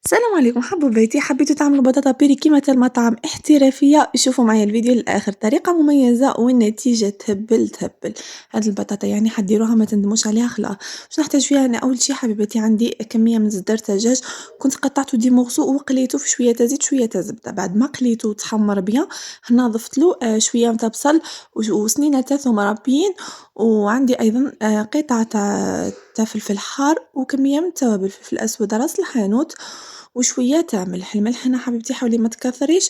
السلام عليكم حبوباتي، حبيتو تعملوا بطاطا بيري كيما تا المطاعم احترافية. شوفوا معايا الفيديو للآخر، طريقة مميزة والنتيجة تهبل تهبل. هاد البطاطا يعني حديروها ما تندموش عليها خلاص. واش نحتاج فيها أنا؟ أول شي حبيباتي عندي كمية من زدر دجاج، كنت قطعته دي مورسو وقليته في شوية تا زيت شوية تا زبدة. بعد ما قليته وتحمر بيان هنا ضفتلو شوية نتاع بصل وسنينة تاع ثوم رابين، وعندي أيضا قطعة تاع فلفل حار وكمية من التوابل، فلفل أسود راس الحانوت وشوية تاع ملح. الملح هنا حبيبتي حاولي ما تكثريش،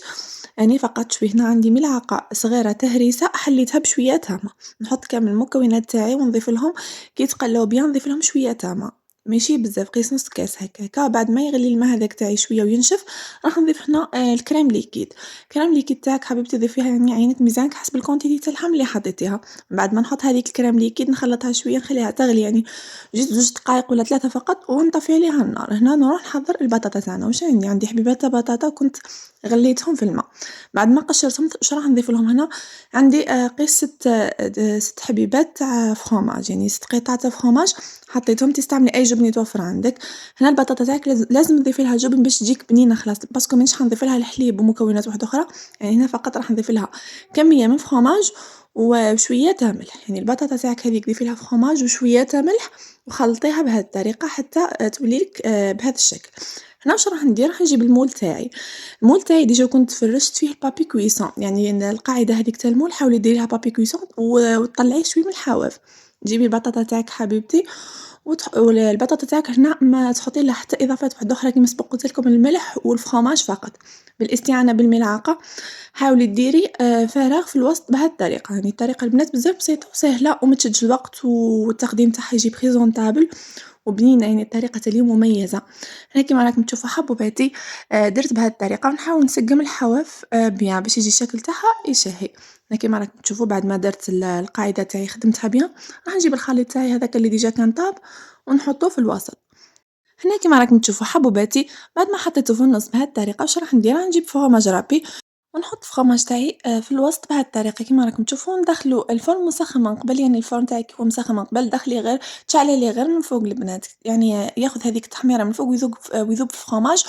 يعني فقط شويه. هنا عندي ملعقة صغيرة تهريسة حليتها بشوية تاع ما، نحط كامل المكونات تاعي ونضيف لهم كي يتقلاو بيان، نضيف لهم شوية تاع ما، ماشي بزاف، قيس نص كاس هكاكا. بعد ما يغلي الماء هذاك تاعي شوية وينشف راح نضيف هنا الكريم ليكيد. الكريم ليكيد تاعك حبيبتي ضيفيها يعني عينة ميزانك حسب الكونتيتي تاع اللحم اللي حطيتيها. بعد ما نحط هذيك الكريم ليكيد نخلطها شوية نخليها تغلي، يعني جوج دقائق ولا 3 فقط ونطفي عليها النار. هنا نروح نحضر البطاطا تاعنا. واش عندي حبيبات تاع بطاطا كنت غليتهم في الماء، بعد ما قشرتهم واش راح نضيف لهم هنا؟ عندي قيس 6 حبيبات تاع فرomاج، يعني 6 قطع تاع فرomاج حطيتهم. تستعملي أي جبن يتوفر عندك. هنا البطاطا تاعك لازم تضيفي لها جبن باش تجيك بنينة خلاص، باسكو مانيش حنضيف لها الحليب ومكونات واحدة أخرى، يعني هنا فقط راح نضيف لها كمية من فرomاج وشوية تاع ملح. يعني البطاطا تاعك هذيك ضيفي لها فرomاج وشوية تاع ملح وخلطيها بهذه الطريقة حتى تولي لك بهذا الشكل. هنا واش راح ندير؟ راح نجيب المول تاعي. المول تاعي ديجا كنت فرشت فيه البابي كويسون، يعني القاعدة هذيك تاع المول حاولي ديريها بابي كويسون وتطلعيه شوي من الحواف. تجيبي البطاطا تاعك حبيبتي والبطاطا تاعك هنا ما تحطي لها حتى اضافات واحده اخرى كيما سبق قلت لكم الملح والفرomاج فقط، بالاستعانه بالملعقه. حاولي ديري فراغ في الوسط بهذه الطريقه. يعني الطريقه البنات بزاف بسيطه وسهله وما تشدش الوقت، والتقديم تاعها يجي بريزونطابل وبنينه، يعني الطريقه اليوم مميزه. هنا كيما راكم تشوفوا حبوباتي درت بهذه الطريقه ونحاول نسقم الحواف بيان باش يجي الشكل تاعها يشهي. هنا كيما راكم تشوفوا بعد ما درت القاعده تاعي خدمتها بيان، راح نجيب الخليط تاعي هذاك اللي ديجا كان طاب ونحطوه في الوسط. هنا كيما راكم تشوفوا حبوباتي بعد ما حطيته في النص بهذه الطريقه واش راح ندير؟ راح نجيب فروماج رابي ونحط الفرomاج تاعي في الوسط بهذه الطريقة كيما راكم تشوفوا. ندخلو الفرن مسخن من قبل، يعني الفرن تاعك يكون مسخن من قبل، دخلي غير تشعلي ليه غير من فوق البنات، يعني ياخذ هذيك التحميرة من فوق ويذوب في الفرomاج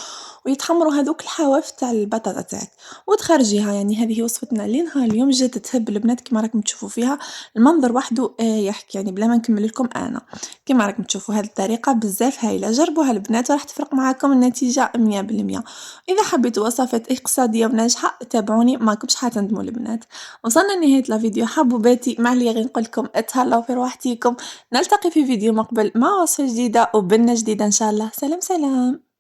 ويتحمروا هذوك الحواف تاع البطاطا تاعك وتخرجيها. يعني هذه هي وصفتنا لنهار اليوم، جات تهب البنات كيما راكم تشوفوا فيها. المنظر وحده يحكي، يعني بلا ما نكمل لكم انا. كيما راكم تشوفوا هذه الطريقة بزاف هايلة، جربوها البنات وراح تفرق معاكم النتيجة 100%. إذا حبيتوا وصفات اقتصادية وناجحة تابعوني ماكمش حتندموا البنات. وصلنا لنهاية الفيديو حبوباتي، ما عليا غير نقولكم اتهلاو في روحتيكم. نلتقي في فيديو مقبل مع وصفة جديدة وبنة جديدة إن شاء الله. سلام سلام.